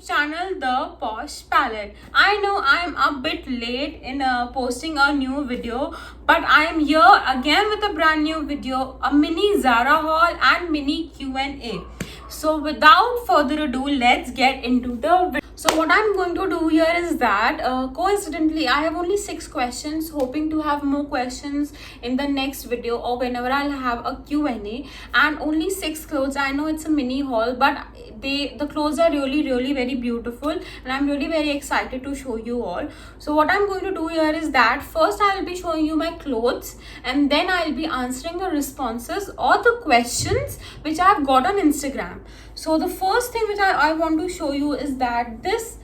channel The Posh Palette. I know I'm a bit late in posting a new video, but I am here again with a brand new video, a mini Zara haul and mini Q&A. So without further ado, let's get into the video. So what I'm going to do here is that coincidentally I have only 6 questions, hoping to have more questions in the next video or whenever I'll have a Q&A, and only 6 clothes. I know it's a mini haul, but the clothes are really very beautiful and I'm really very excited to show you all. So what I'm going to do here is that first I'll be showing you my clothes and then I'll be answering the responses or the questions which I've got on Instagram. So the first thing which I want to show you is that this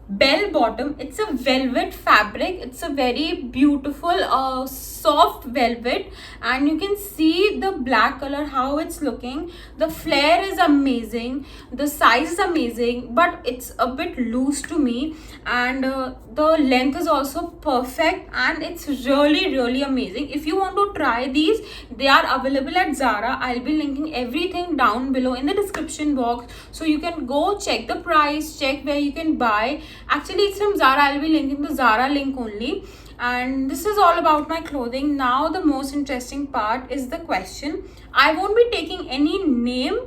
bell bottom, it's a velvet fabric. It's a very beautiful soft velvet, and you can see the black color, how it's looking. The flare is amazing, the size is amazing, but it's a bit loose to me, and the length is also perfect, and it's really amazing. If you want to try these, they are available at Zara. I'll be linking everything down below in the description box, so you can go check the price, check where you can buy. Actually, it's from Zara. I'll be linking the Zara link only. And this is all about my clothing. Now the most interesting part is the question. I won't be taking any name,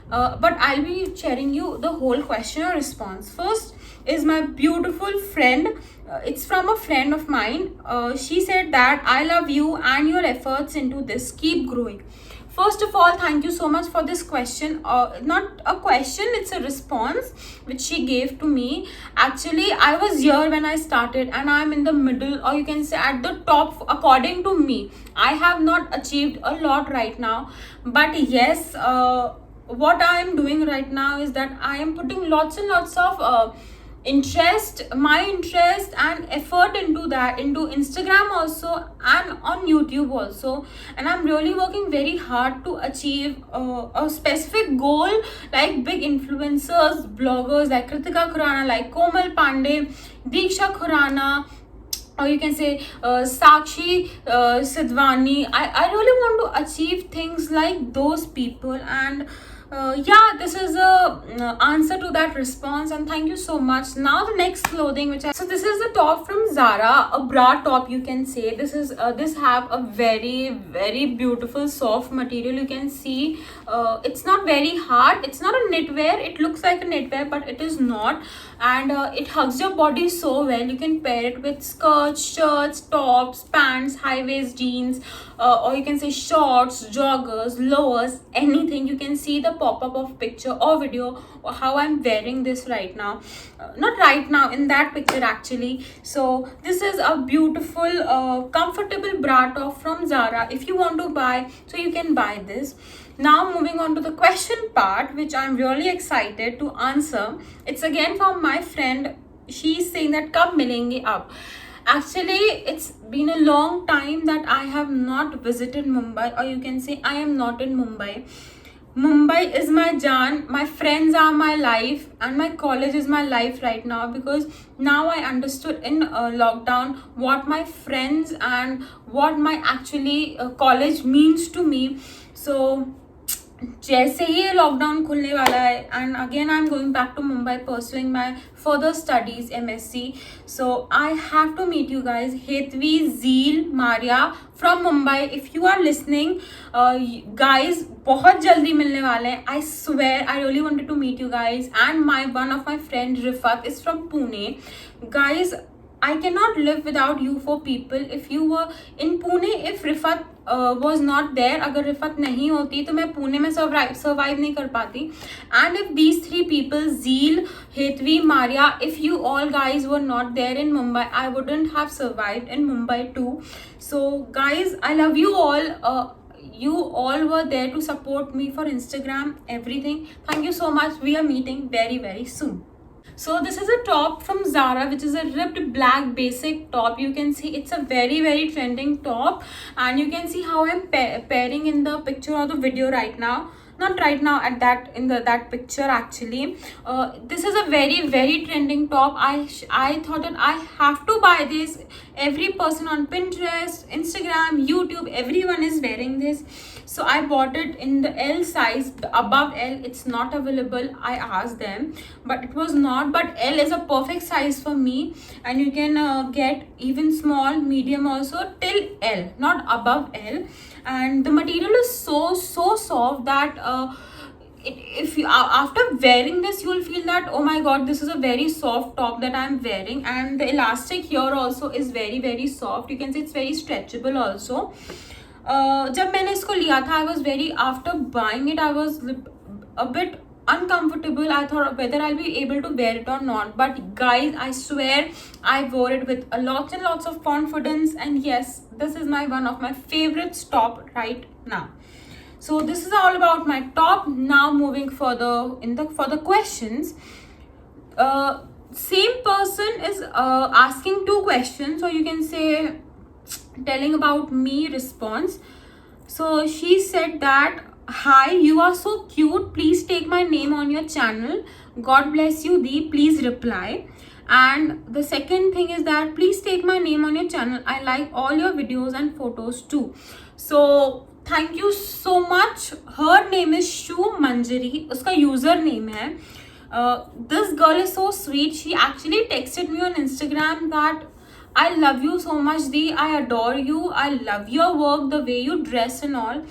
but I'll be sharing you the whole question or response. First is my beautiful friend. It's from a friend of mine. She said that I love you and your efforts into this. Keep growing. First of all, thank you so much for this question. Not a question, it's a response which she gave to me. Actually, I was here when I started and I'm in the middle, or you can say at the top according to me. I have not achieved a lot right now, but yes, what I am doing right now is that I am putting lots and lots of my interest and effort into that, into Instagram also and on YouTube also, and I'm really working very hard to achieve a specific goal, like big influencers, bloggers like Kritika Khurana, like Komal Pandey, Diksha Khurana, or you can say Sakshi Sidhwani. I really want to achieve things like those people, and yeah, this is a answer to that response, and thank you so much. Now the next clothing so this is the top from Zara, a bra top, you can say. This is this have a very beautiful soft material. You can see it's not very hard, it's not a knitwear. It looks like a knitwear, but it is not, and it hugs your body so well. You can pair it with skirts, shirts, tops, pants, high waist jeans, or you can say shorts, joggers, lowers, anything. You can see the pop-up of picture or video or how I'm wearing this right now. Not right now, in that picture actually. So this is a beautiful comfortable bra top from Zara. If you want to buy, so you can buy this. Now moving on to the question part, which I'm really excited to answer. It's again from my friend. She's saying that kab milenge ab. Actually, it's been a long time that I have not visited Mumbai, or you can say I am not in Mumbai. Mumbai is my jaan, my friends are my life, and my college is my life right now, because now I understood in lockdown what my friends and what my actually college means to me. So जैसे ही ये lockdown खुलने वाला है, and again I am going back to Mumbai pursuing my further studies MSc, so I have to meet you guys. Hetvi, Zeel, Maria from Mumbai, if you are listening, guys, बहुत जल्दी मिलने वाले हैं. I swear I really wanted to meet you guys. And one of my friend Rifat is from Pune. Guys, I cannot live without you for people. If you were in Pune, if Rifat was not there, अगर रिफत नहीं होती तो मैं पुणे में survive नहीं कर पाती. And if these 3 people, Zeel, Hetvi, Maria, if you all guys were not there in Mumbai, I wouldn't have survived in Mumbai too. So guys, I love you all. You all were there to support me for Instagram, everything. Thank you so much. We are meeting very soon. So this is a top from Zara, which is a ripped black basic top. You can see it's a very trending top, and you can see how I'm pairing in the picture or the video right now. Not right now, at that picture actually. This is a very trending top. I thought that I have to buy this. Every person on Pinterest, Instagram, YouTube, everyone is wearing this. So I bought it in the L size. The above L it's not available. I asked them, but it was not. But L is a perfect size for me, and you can get even small, medium also till L, not above L. And the material is so soft that if you after wearing this, you will feel that, oh my god, this is a very soft top that I'm wearing. And the elastic here also is very soft. You can say it's very stretchable also. जब मैंने इसको लिया था, I was very, after buying it, I was a bit uncomfortable. I thought whether I'll be able to wear it or not. But guys, I swear I wore it with a lots and lots of confidence. And yes, this is my one of my favorite top right now. So this is all about my top. Now moving further for the questions. Same person is asking two questions, so you can say telling about me response. So she said that, hi, you are so cute, please take my name on your channel, god bless you Dee, please reply. And the second thing is that, please take my name on your channel, I like all your videos and photos too. So thank you so much. Her name is Shu Manjari, uska user name hai. This girl is so sweet. She actually texted me on Instagram that, I love you so much Dee, I adore you, I love your work, the way you dress and all,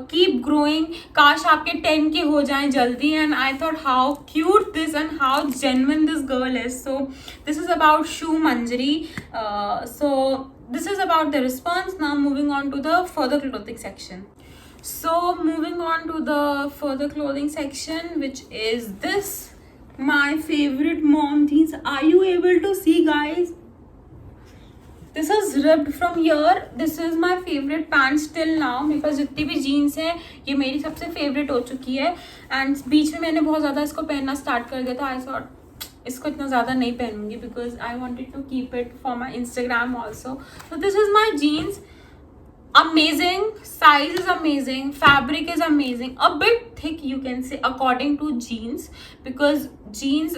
keep growing, काश आपके 10K हो जाएं जल्दी. And I thought how cute this and how genuine this girl is. So this is about Shu Manjari. So this is about the response. Now moving on to the further clothing section. So moving on to the further clothing section, which is this, my favorite mom jeans. Are you able to see, guys? This is ripped from here. This is my favorite pants till now. मेरे पास जितनी भी jeans हैं, ये मेरी सबसे favourite हो चुकी है. एंड बीच में मैंने बहुत ज़्यादा इसको पहनना स्टार्ट कर दिया था. आई थॉट इसको इतना ज़्यादा नहीं पहनूंगी because I wanted to keep it for my Instagram also. So this is my jeans. Amazing, size is amazing, fabric is amazing, a bit thick you can say according to jeans, because jeans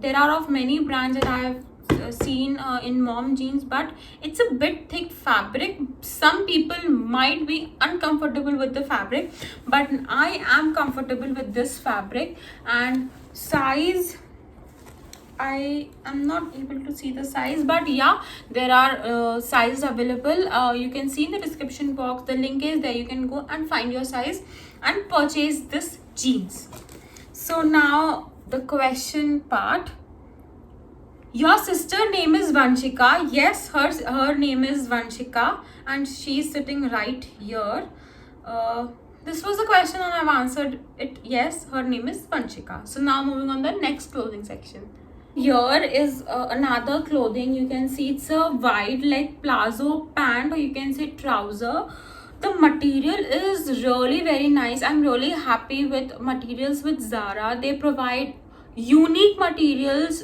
there are of many brands that I have seen in mom jeans, but it's a bit thick fabric. Some people might be uncomfortable with the fabric, but I am comfortable with this fabric. And size, I am not able to see the size, but yeah, there are sizes available. You can see in the description box, the link is there. You can go and find your size and purchase this jeans. So now the question part. Your sister name is Vanshika. Yes, her name is Vanshika, and she is sitting right here. This was the question and I've answered it. Yes, her name is Vanshika. So now moving on the next clothing section. Here is another clothing. You can see it's a wide leg plazo pant, or you can say trouser. The material is really very nice. I'm really happy with materials with Zara. They provide unique materials.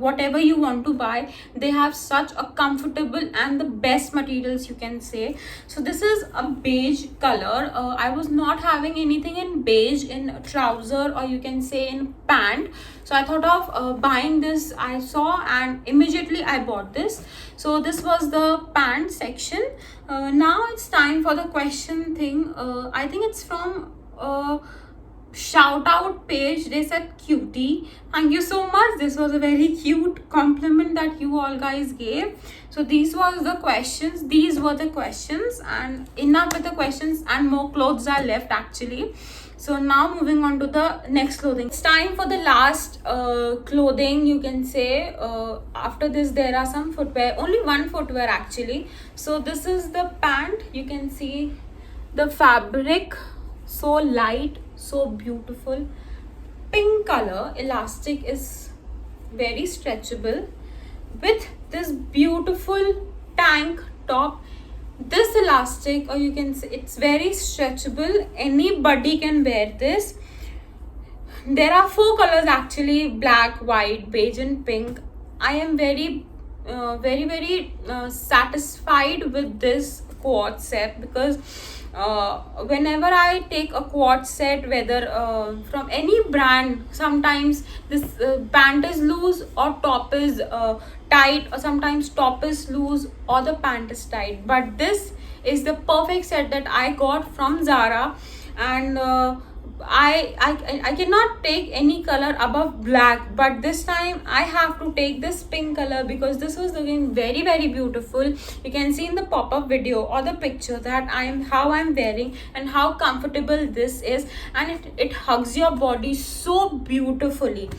Whatever you want to buy, they have such a comfortable and the best materials, you can say. So this is a beige color. I was not having anything in beige in trouser, or you can say in pant. So I thought of buying this. I saw and immediately I bought this. So this was the pant section. Now it's time for the question thing. I think it's from shout out page. They said cutie. Thank you so much. This was a very cute compliment that you all guys gave. So these were the questions. And enough with the questions, and more clothes are left actually. So now moving on to the next clothing. It's time for the last clothing, you can say. After this there are some footwear, only one footwear actually. So this is the pant. You can see the fabric, so light, so beautiful, pink color. Elastic is very stretchable with this beautiful tank top. This elastic, or you can say it's very stretchable, anybody can wear this. There are 4 colors actually: black, white, beige and pink. I am very satisfied with this quad set, because whenever I take a quad set, whether from any brand, sometimes this pant is loose or top is tight, or sometimes top is loose or the pant is tight, but this is the perfect set that I got from Zara. And I cannot take any color above black, but this time I have to take this pink color because this was looking very beautiful. You can see in the pop-up video or the picture that how I'm wearing and how comfortable this is, and it hugs your body so beautifully.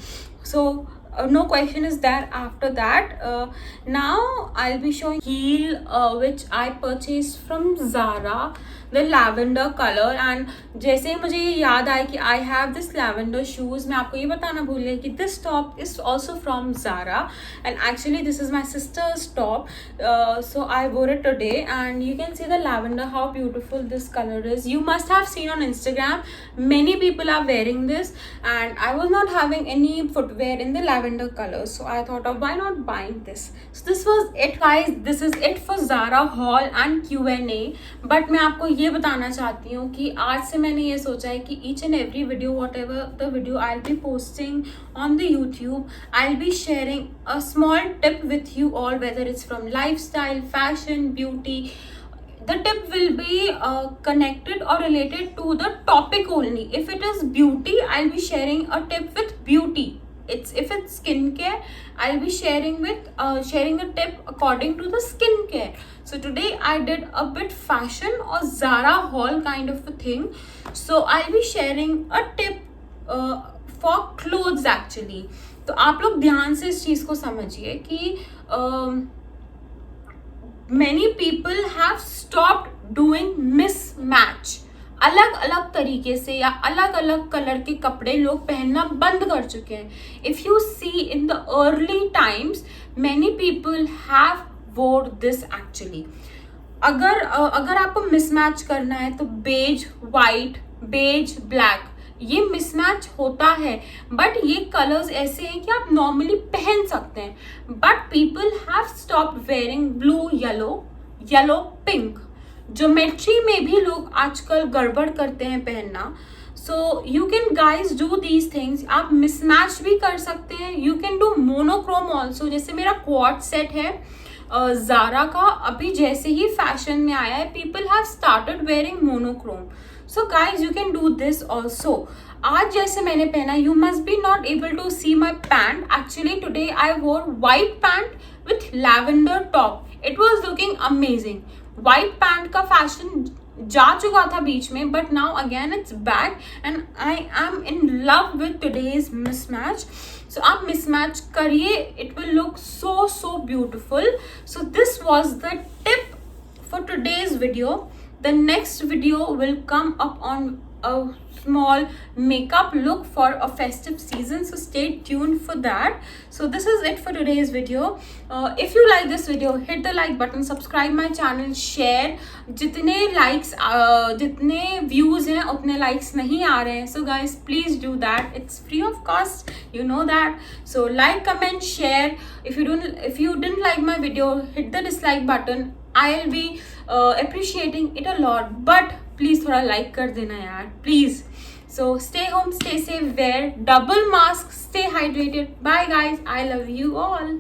So no question is there after that. Now I'll be showing heel which I purchased from Zara, the lavender color. And जैसे ही मुझे ये याद आया कि I have this lavender shoes, मैं आपको ये बताना भूल गई कि this top is also from Zara, and actually this is my sister's top. So I wore it today, and you can see the lavender, how beautiful this color is. You must have seen on Instagram, many people are wearing this, and I was not having any footwear in the lavender color, so I thought of why not buying this. So this was it guys, this is it for Zara haul and Q&A. But मैं आपको ये बताना चाहती हूँ कि आज से मैंने ये सोचा है कि each and every video, whatever the video I'll be posting on the YouTube, I'll be sharing a small tip with you all, whether it's from lifestyle, fashion, beauty. The tip will be connected or related to the topic only. If it is beauty, I'll be sharing a tip with beauty. If it's skincare, I'll be sharing a tip according to the skincare. So today I did a bit fashion or Zara haul kind of a thing. So I'll be sharing a tip for clothes actually. तो आप लोग ध्यान से इस चीज़ को समझिए कि many people have stopped doing mismatch. अलग अलग तरीके से या अलग अलग कलर के कपड़े लोग पहनना बंद कर चुके हैं. If you see in the early times, many people have wore this actually. अगर आपको मिसमैच करना है तो बेज वाइट, बेज ब्लैक, ये मिसमैच होता है, बट ये कलर्स ऐसे हैं कि आप नॉर्मली पहन सकते हैं. But people have stopped wearing blue, yellow pink. Geometry में भी लोग आजकल गड़बड़ करते हैं पहनना. So you can guys do these things. आप मिसमैच भी कर सकते हैं. You can do monochrome also. जैसे मेरा क्वाड सेट है Zara का, अभी जैसे ही फैशन में आया है, people have started wearing monochrome. So guys you can do this also. आज जैसे मैंने पहना, you must be not able to see my pant. Actually today I wore white pant with lavender top. It was looking amazing. White pant का fashion जा चुका था बीच में, but now again it's back and I am in love with today's mismatch. So आप mismatch करिए, it will look so beautiful. So this was the tip for today's video. The next video will come up on a small makeup look for a festive season, so stay tuned for that. So this is it for today's video. If you like this video, hit the like button, subscribe my channel, share. जितने likes जितने views हैं उतने likes नहीं आ रहे हैं, so guys please do that. It's free of cost, you know that. So like, comment, share. If you didn't like my video, hit the dislike button. I'll be appreciating it a lot, but please थोड़ा like कर देना यार, please. So stay home, stay safe, wear double mask, stay hydrated. Bye guys, I love you all.